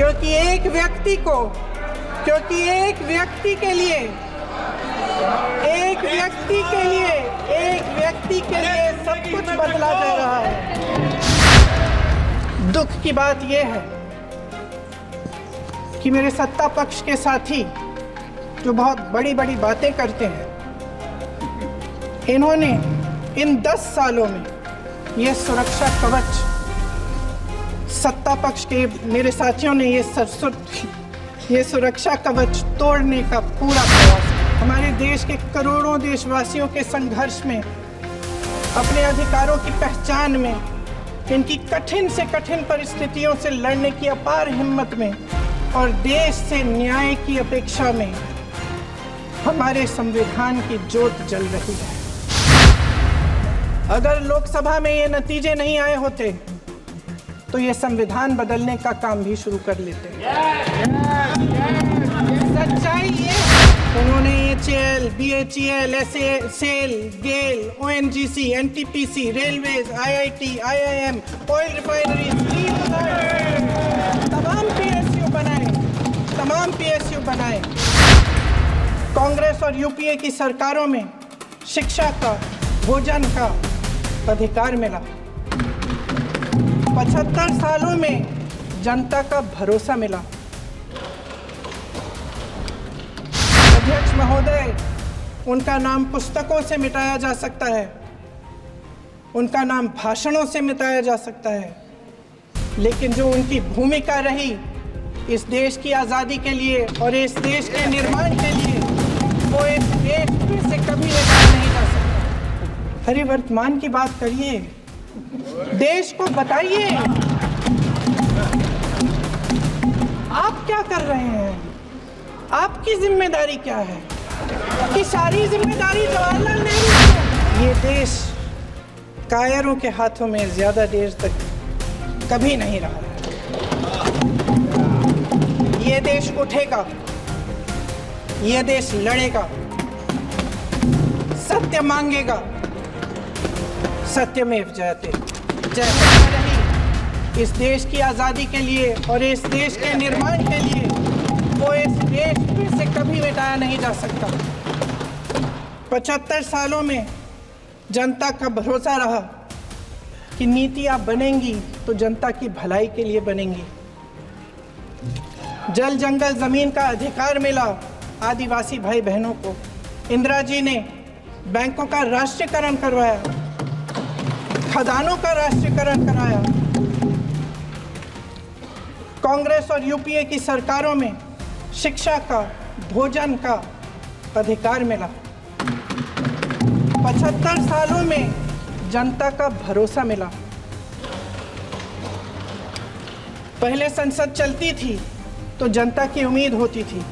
क्योंकि एक व्यक्ति के लिए सब कुछ बदला जा रहा है। दुख की बात यह है कि मेरे सत्ता पक्ष के साथी जो बहुत बड़ी बड़ी बातें करते हैं, इन्होंने इन 10 सालों में यह सुरक्षा कवच, सत्ता पक्ष के मेरे साथियों ने ये सुरक्षा कवच तोड़ने का पूरा प्रयास, हमारे देश के करोड़ों देशवासियों के संघर्ष में, अपने अधिकारों की पहचान में, इनकी कठिन से कठिन परिस्थितियों से लड़ने की अपार हिम्मत में और देश से न्याय की अपेक्षा में हमारे संविधान की ज्योत जल रही है। अगर लोकसभा में ये नतीजे नहीं आए होते तो ये संविधान बदलने का काम भी शुरू कर लेते। सच्चाई ये उन्होंने HAL, BHEL, SAIL, GAIL, ONGC, NTPC, railways, IIT, IIM, oil refineries, तमाम PSU बनाए। कांग्रेस और UPA की सरकारों में शिक्षा का, भोजन का अधिकार मिला। 75 सालों में जनता का भरोसा मिला। अध्यक्ष महोदय, उनका नाम पुस्तकों से मिटाया जा सकता है, उनका नाम भाषणों से मिटाया जा सकता है, लेकिन जो उनकी भूमिका रही इस देश की आज़ादी के लिए और इस देश के निर्माण के लिए, वो इस देश से कभी मिटाया नहीं जा सकता। अरे वर्तमान की बात करिए, देश को बताइए आप क्या कर रहे हैं, आपकी जिम्मेदारी क्या है? कि सारी जिम्मेदारी जवाहरलाल नेहरू की है। ये देश कायरों के हाथों में ज्यादा देर तक कभी नहीं रहा। ये देश उठेगा, ये देश लड़ेगा, सत्य मांगेगा, सत्यमेव जयते। जय रही इस देश की आज़ादी के लिए और इस देश के निर्माण के लिए, वो इस देश से कभी मिटाया नहीं जा सकता। 75 सालों में जनता का भरोसा रहा कि नीतियाँ बनेंगी तो जनता की भलाई के लिए बनेंगी। जल जंगल जमीन का अधिकार मिला आदिवासी भाई बहनों को। इंदिरा जी ने बैंकों का राष्ट्रीयकरण करवाया, खदानों का राष्ट्रीयकरण कराया। कांग्रेस और UPA की सरकारों में शिक्षा का, भोजन का अधिकार मिला। 75 सालों में जनता का भरोसा मिला। पहले संसद चलती थी तो जनता की उम्मीद होती थी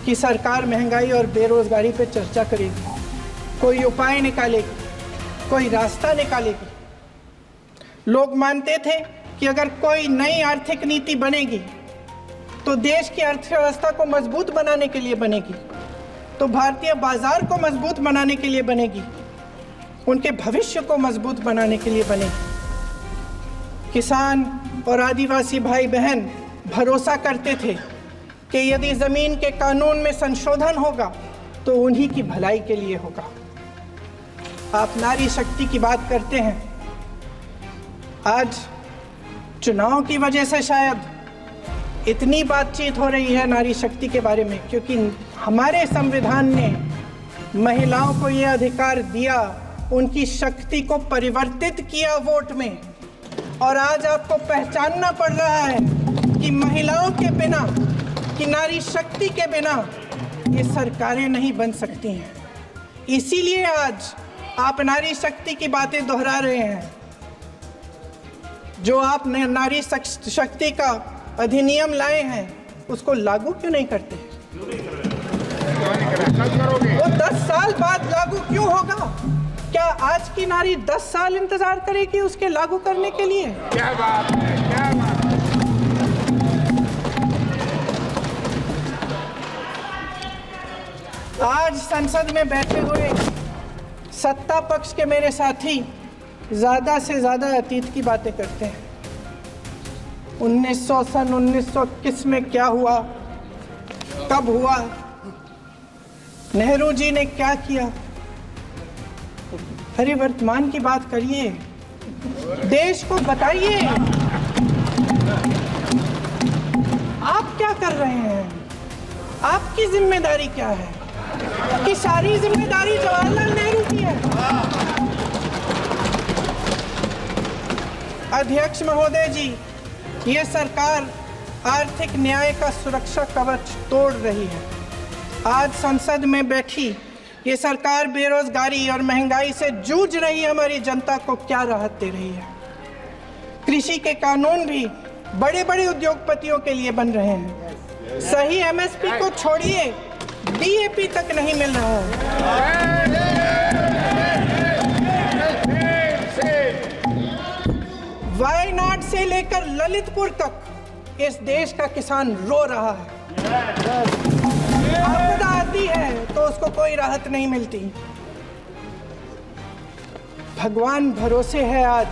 कि सरकार महंगाई और बेरोजगारी पर चर्चा करेगी, कोई उपाय निकालेगी, कोई रास्ता निकालेगी। लोग मानते थे कि अगर कोई नई आर्थिक नीति बनेगी तो देश की अर्थव्यवस्था को मजबूत बनाने के लिए बनेगी, तो भारतीय बाजार को मजबूत बनाने के लिए बनेगी, उनके भविष्य को मजबूत बनाने के लिए बनेगी। किसान और आदिवासी भाई बहन भरोसा करते थे कि यदि ज़मीन के कानून में संशोधन होगा तो उन्हीं की भलाई के लिए होगा। आप नारी शक्ति की बात करते हैं। आज चुनाव की वजह से शायद इतनी बातचीत हो रही है नारी शक्ति के बारे में, क्योंकि हमारे संविधान ने महिलाओं को ये अधिकार दिया, उनकी शक्ति को परिवर्तित किया वोट में। और आज आपको पहचानना पड़ रहा है कि महिलाओं के बिना, कि नारी शक्ति के बिना ये सरकारें नहीं बन सकती हैं। इसीलिए आज आप नारी शक्ति की बातें दोहरा रहे हैं। जो आप नारी शक्ति का अधिनियम लाए हैं उसको लागू क्यों नहीं करते? वो 10 साल बाद लागू क्यों होगा? क्या आज की नारी 10 साल इंतजार करेगी उसके लागू करने के लिए? क्या बात है, क्या बात है। आज संसद में बैठे हुए सत्ता पक्ष के मेरे साथी ज़्यादा से ज़्यादा अतीत की बातें करते हैं। सन 1921 में क्या हुआ, कब हुआ, नेहरू जी ने क्या किया, अरे वर्तमान की बात करिए, देश को बताइए आप क्या कर रहे हैं, आपकी जिम्मेदारी क्या है, कि सारी जिम्मेदारी जवाहरलाल नेहरू की है। अध्यक्ष महोदय जी, ये सरकार आर्थिक न्याय का सुरक्षा कवच तोड़ रही है। आज संसद में बैठी ये सरकार बेरोजगारी और महंगाई से जूझ रही हमारी जनता को क्या राहत दे रही है। कृषि के कानून भी बड़े बड़े उद्योगपतियों के लिए बन रहे हैं। सही एमएसपी को छोड़िए, डीएपी तक नहीं मिल रहा है। वायनाड से लेकर ललितपुर तक इस देश का किसान रो रहा है। आपदा आती है तो उसको कोई राहत नहीं मिलती। भगवान भरोसे है आज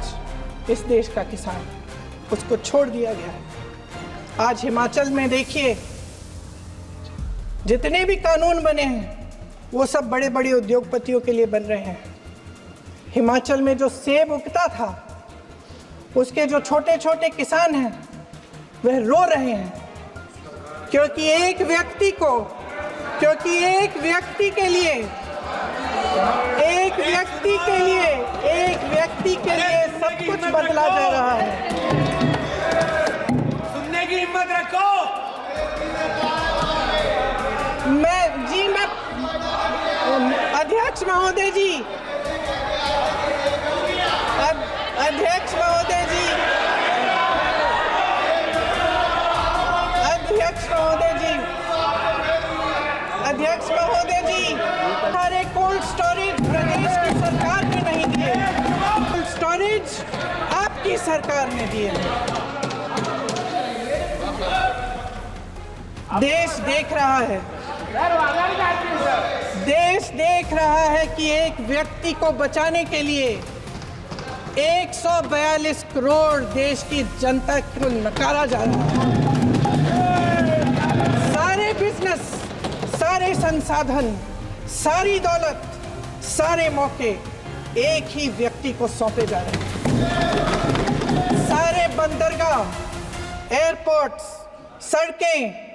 इस देश का किसान, उसको छोड़ दिया गया है। आज हिमाचल में देखिए, जितने भी कानून बने हैं वो सब बड़े बड़े उद्योगपतियों के लिए बन रहे हैं। हिमाचल में जो सेब उगता था, उसके जो छोटे छोटे किसान हैं वह रो रहे हैं, क्योंकि एक व्यक्ति के लिए सब कुछ बदला जा रहा है। सुनने की हिम्मत रखो। मैं अध्यक्ष महोदय जी, अध्यक्ष महोदय जी, हमारे कोल्ड स्टोरेज प्रदेश की सरकार ने नहीं दिए, कोल्ड स्टोरेज आपकी सरकार ने दिए। देश देख रहा है कि एक व्यक्ति को बचाने के लिए 142 करोड़ देश की जनता को नकारा जा रहा है। सारे बिजनेस, सारे संसाधन, सारी दौलत, सारे मौके एक ही व्यक्ति को सौंपे जा रहे हैं। सारे बंदरगाह, एयरपोर्ट्स, सड़कें,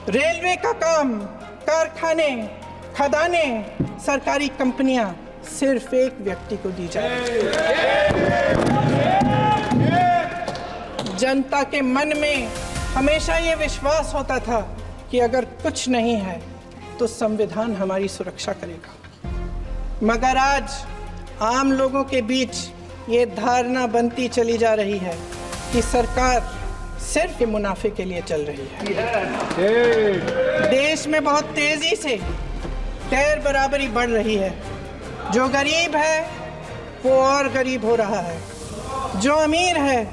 रेलवे का काम, कारखाने, खदानें, सरकारी कंपनियां सिर्फ एक व्यक्ति को दी जा रही है। जनता के मन में हमेशा ये विश्वास होता था कि अगर कुछ नहीं है तो संविधान हमारी सुरक्षा करेगा, मगर आज आम लोगों के बीच ये धारणा बनती चली जा रही है कि सरकार सिर्फ मुनाफे के लिए चल रही है। देश में बहुत तेजी से गैर बराबरी बढ़ रही है। जो गरीब है वो और गरीब हो रहा है, जो अमीर है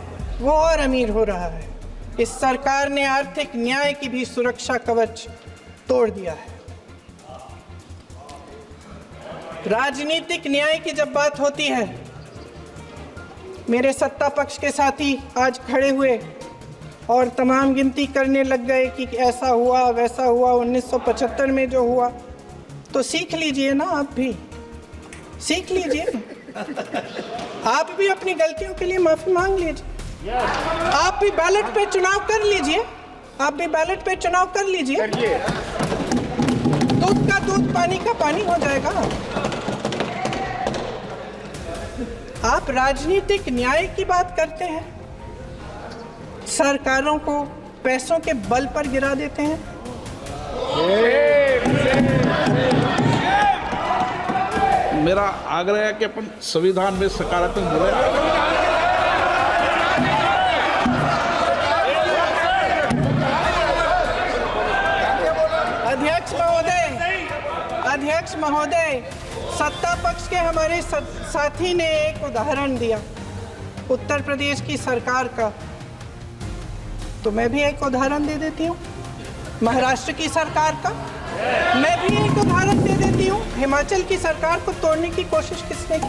वो और अमीर हो रहा है। इस सरकार ने आर्थिक न्याय की भी सुरक्षा कवच तोड़ दिया है। राजनीतिक न्याय की जब बात होती है, मेरे सत्ता पक्ष के साथी आज खड़े हुए और तमाम गिनती करने लग गए कि ऐसा हुआ वैसा हुआ 1975 में जो हुआ, तो सीख लीजिए ना, आप भी सीख लीजिए। आप भी अपनी गलतियों के लिए माफी मांग लीजिए। आप भी बैलेट पे चुनाव कर लीजिए, दूध का दूध, पानी का पानी हो जाएगा। आप राजनीतिक न्याय की बात करते हैं, सरकारों को पैसों के बल पर गिरा देते हैं। मेरा आग्रह है कि अपन संविधान में सकारात्मक बोले। अध्यक्ष महोदय, सत्ता पक्ष के हमारे साथी ने एक उदाहरण दिया उत्तर प्रदेश की सरकार का, तो मैं भी एक उदाहरण दे देती हूँ महाराष्ट्र की सरकार का। मैं भी एक उदाहरण दे देती हूँ हिमाचल की सरकार को तोड़ने की कोशिश किसने की,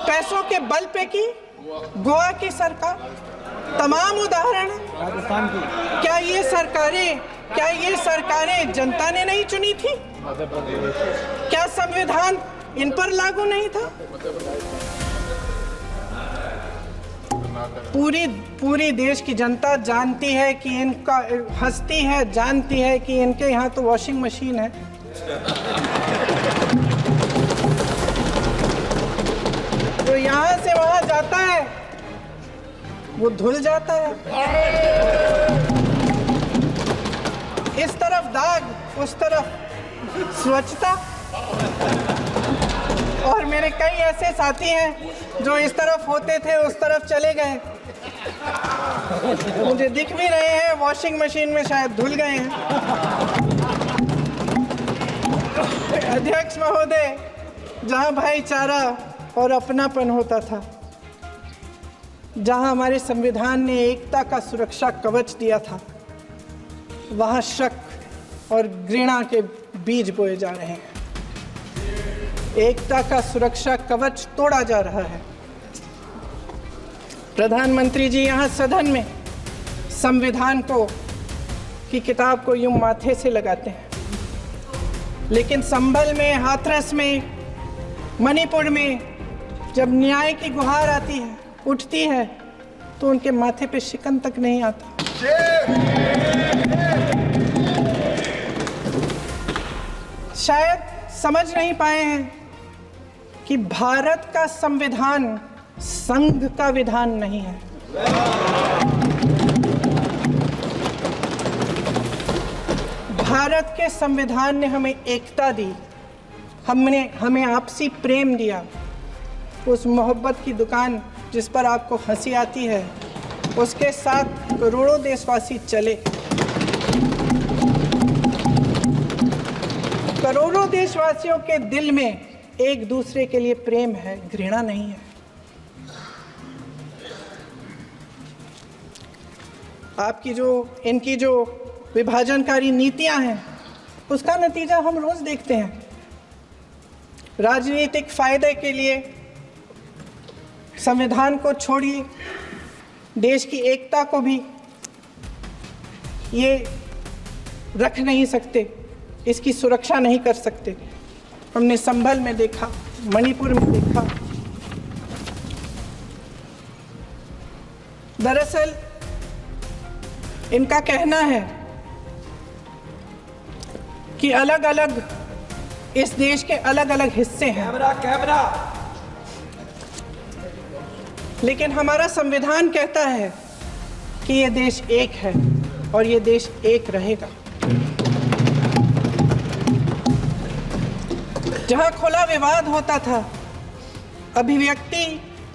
पैसों के बल पे की गोवा की सरकार। तमाम उदाहरण राजस्थान की, क्या ये सरकारें जनता ने नहीं चुनी थी? मध्य प्रदेश, क्या संविधान इन पर लागू नहीं था? पूरी देश की जनता जानती है कि इनका, हंसती है, जानती है कि इनके यहाँ तो वॉशिंग मशीन है। तो यहाँ से वहाँ जाता है, वो धुल जाता है। इस तरफ दाग, उस तरफ स्वच्छता। और मेरे कई ऐसे साथी हैं जो इस तरफ होते थे उस तरफ चले गए, मुझे दिख भी रहे हैं, वॉशिंग मशीन में शायद धुल गए हैं। अध्यक्ष महोदय, जहां भाईचारा और अपनापन होता था, जहां हमारे संविधान ने एकता का सुरक्षा कवच दिया था, वहां शक और घृणा के बीज बोए जा रहे हैं। एकता का सुरक्षा कवच तोड़ा जा रहा है। प्रधानमंत्री जी यहाँ सदन में संविधान की किताब को यूं माथे से लगाते हैं, लेकिन संभल में, हाथरस में, मणिपुर में जब न्याय की गुहार आती है, उठती है, तो उनके माथे पे शिकन तक नहीं आता। शायद समझ नहीं पाए हैं कि भारत का संविधान संघ का विधान नहीं है। भारत के संविधान ने हमें एकता दी, हमें आपसी प्रेम दिया। उस मोहब्बत की दुकान जिस पर आपको हंसी आती है, उसके साथ करोड़ों देशवासी चले। करोड़ों देशवासियों के दिल में एक दूसरे के लिए प्रेम है, घृणा नहीं है। इनकी जो विभाजनकारी नीतियां हैं, उसका नतीजा हम रोज देखते हैं। राजनीतिक फायदे के लिए संविधान को छोड़िए, देश की एकता को भी ये रख नहीं सकते, इसकी सुरक्षा नहीं कर सकते। हमने संभल में देखा, मणिपुर में देखा। दरअसल इनका कहना है कि अलग अलग, इस देश के अलग अलग हिस्से हैं। कैमरा। लेकिन हमारा संविधान कहता है कि ये देश एक है और ये देश एक रहेगा। जहां खुला विवाद होता था, अभिव्यक्ति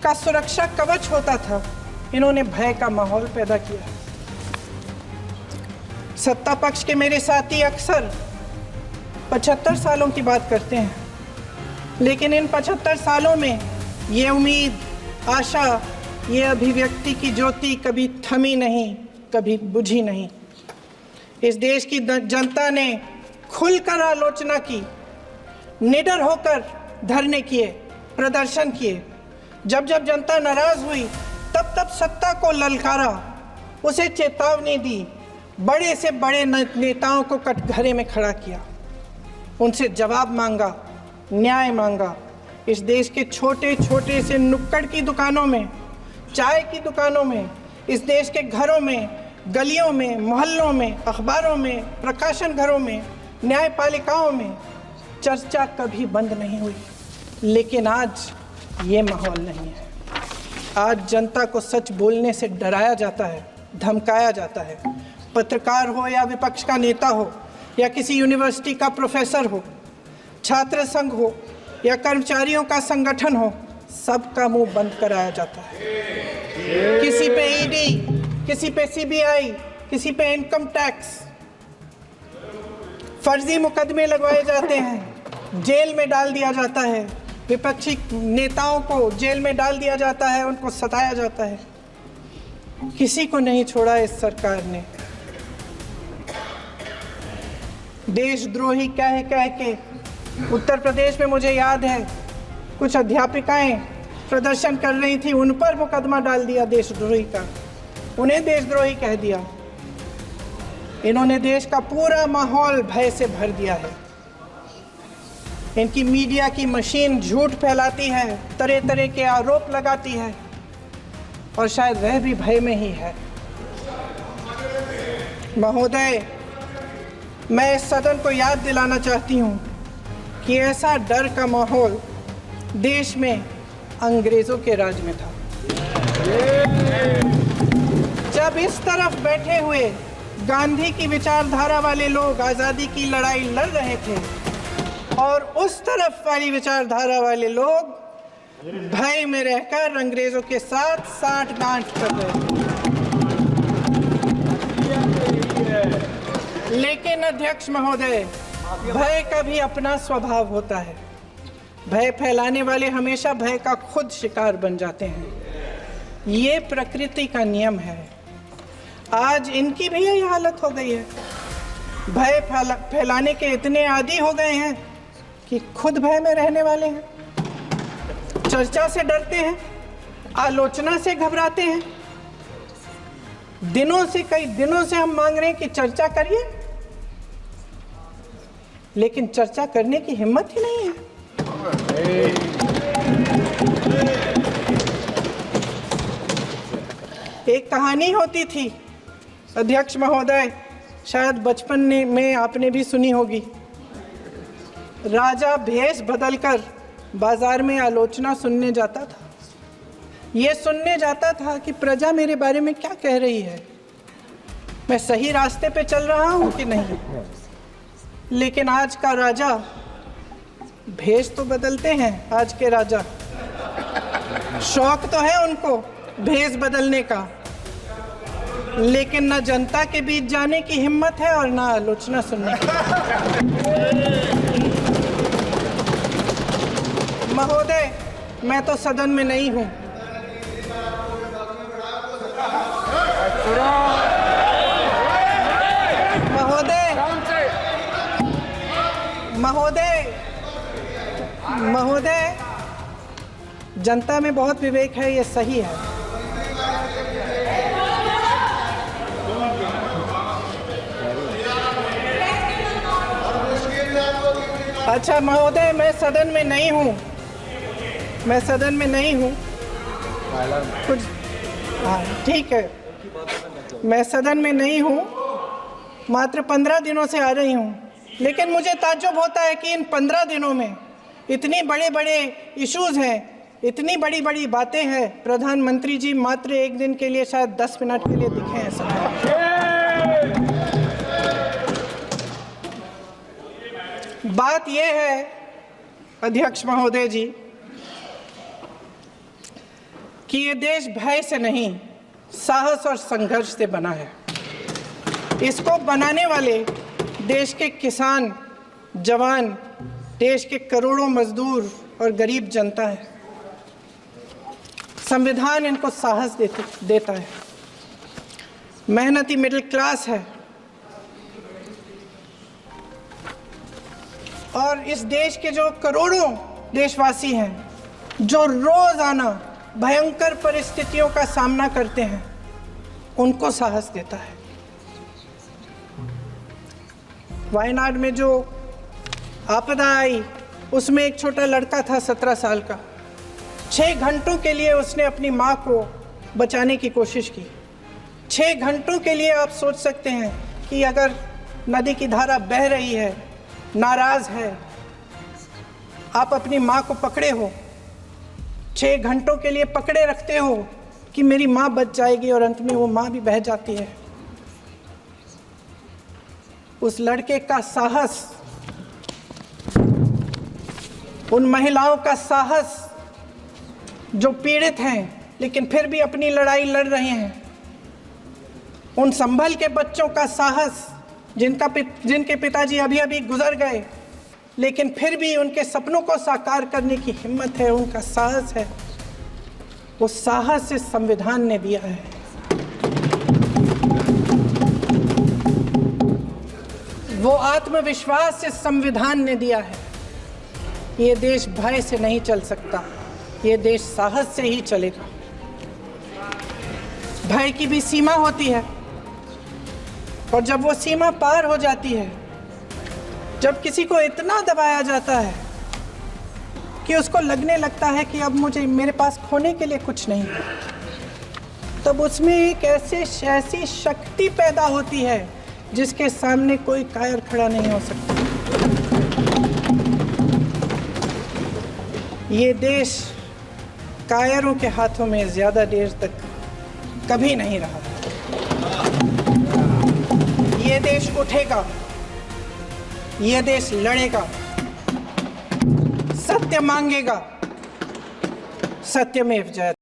का सुरक्षा कवच होता था, इन्होंने भय का माहौल पैदा किया। सत्ता पक्ष के मेरे साथी अक्सर 75 सालों की बात करते हैं, लेकिन इन 75 सालों में ये उम्मीद, आशा, ये अभिव्यक्ति की ज्योति कभी थमी नहीं, कभी बुझी नहीं। इस देश की जनता ने खुलकर आलोचना की, निडर होकर धरने किए, प्रदर्शन किए। जब जब जनता नाराज हुई, तब तब सत्ता को ललकारा, उसे चेतावनी दी, बड़े से बड़े नेताओं को कटघरे में खड़ा किया, उनसे जवाब मांगा, न्याय मांगा। इस देश के छोटे छोटे से नुक्कड़ की दुकानों में, चाय की दुकानों में, इस देश के घरों में, गलियों में, मोहल्लों में, अखबारों में, प्रकाशन घरों में, न्यायपालिकाओं में चर्चा कभी बंद नहीं हुई। लेकिन आज ये माहौल नहीं है। आज जनता को सच बोलने से डराया जाता है, धमकाया जाता है। पत्रकार हो या विपक्ष का नेता हो या किसी यूनिवर्सिटी का प्रोफेसर हो, छात्र संघ हो या कर्मचारियों का संगठन हो, सबका मुंह बंद कराया जाता है। किसी पे ईडी, किसी पे सीबीआई, किसी पे इनकम टैक्स, फर्जी मुकदमे लगवाए जाते हैं, जेल में डाल दिया जाता है, विपक्षी नेताओं को जेल में डाल दिया जाता है, उनको सताया जाता है। किसी को नहीं छोड़ा इस सरकार ने। देशद्रोही कह के उत्तर प्रदेश में मुझे याद है कुछ अध्यापिकाएं प्रदर्शन कर रही थी, उन पर मुकदमा डाल दिया देशद्रोही का। उन्हें देशद्रोही कह दिया। इन्होंने देश का पूरा माहौल भय से भर दिया है। इनकी मीडिया की मशीन झूठ फैलाती है, तरह तरह के आरोप लगाती है, और शायद वह भी भय में ही है। महोदय, मैं इस सदन को याद दिलाना चाहती हूँ कि ऐसा डर का माहौल देश में अंग्रेजों के राज में था। जब इस तरफ बैठे हुए गांधी की विचारधारा वाले लोग आज़ादी की लड़ाई लड़ रहे थे और उस तरफ वाली विचारधारा वाले लोग भय में रहकर अंग्रेजों के साथ साठ-गांठ कर रहे थे। लेकिन अध्यक्ष महोदय, भय का भी अपना स्वभाव होता है। भय फैलाने वाले हमेशा भय का खुद शिकार बन जाते हैं। ये प्रकृति का नियम है। आज इनकी भी यही हालत हो गई है। भय फैलाने के इतने आदी हो गए हैं कि खुद भय में रहने वाले हैं। चर्चा से डरते हैं, आलोचना से घबराते हैं। कई दिनों से हम मांग रहे हैं कि चर्चा करिए, लेकिन चर्चा करने की हिम्मत ही नहीं है। एक कहानी होती थी अध्यक्ष महोदय, शायद बचपन में आपने भी सुनी होगी। राजा भेष बदलकर बाजार में आलोचना सुनने जाता था। ये सुनने जाता था कि प्रजा मेरे बारे में क्या कह रही है, मैं सही रास्ते पे चल रहा हूँ कि नहीं। लेकिन आज का राजा, भेष तो बदलते हैं आज के राजा, शौक तो है उनको भेष बदलने का, लेकिन न जनता के बीच जाने की हिम्मत है और न आलोचना सुनने की। महोदय, मैं तो सदन में नहीं हूं। महोदय, जनता में बहुत विवेक है, ये सही है। अच्छा महोदय, मैं सदन में नहीं हूँ। कुछ ठीक है, मैं सदन में नहीं हूँ, मात्र 15 दिनों से आ रही हूँ। लेकिन मुझे ताज्जुब होता है कि इन 15 दिनों में इतनी बड़े इश्यूज हैं, इतनी बड़ी बातें हैं। प्रधानमंत्री जी मात्र एक दिन के लिए, शायद 10 मिनट के लिए दिखे हैं सदन। बात यह है अध्यक्ष महोदय जी कि ये देश भय से नहीं, साहस और संघर्ष से बना है। इसको बनाने वाले देश के किसान, जवान, देश के करोड़ों मजदूर और गरीब जनता है। संविधान इनको साहस देता है। मेहनती मिडिल क्लास है। और इस देश के जो करोड़ों देशवासी हैं, जो रोजाना भयंकर परिस्थितियों का सामना करते हैं, उनको साहस देता है। वायनाड में जो आपदा आई, उसमें एक छोटा लड़का था 17 साल का। 6 घंटों के लिए उसने अपनी माँ को बचाने की कोशिश की। 6 घंटों के लिए आप सोच सकते हैं कि अगर नदी की धारा बह रही है, नाराज है, आप अपनी माँ को पकड़े हो, 6 घंटों के लिए पकड़े रखते हो कि मेरी माँ बच जाएगी, और अंत में वो माँ भी बह जाती है। उस लड़के का साहस, उन महिलाओं का साहस जो पीड़ित हैं लेकिन फिर भी अपनी लड़ाई लड़ रहे हैं, उन संभल के बच्चों का साहस जिनके पिताजी अभी गुजर गए, लेकिन फिर भी उनके सपनों को साकार करने की हिम्मत है, उनका साहस है। वो साहस इस संविधान ने दिया है। वो आत्मविश्वास इस संविधान ने दिया है। ये देश भय से नहीं चल सकता, ये देश साहस से ही चलेगा। भय की भी सीमा होती है, और जब वो सीमा पार हो जाती है, जब किसी को इतना दबाया जाता है कि उसको लगने लगता है कि अब मुझे मेरे पास खोने के लिए कुछ नहीं है, तब उसमें एक ऐसी शक्ति पैदा होती है जिसके सामने कोई कायर खड़ा नहीं हो सकता। ये देश कायरों के हाथों में ज्यादा देर तक कभी नहीं रहा। ये देश उठेगा, ये देश लड़ेगा, सत्य मांगेगा, सत्यमेव जयते।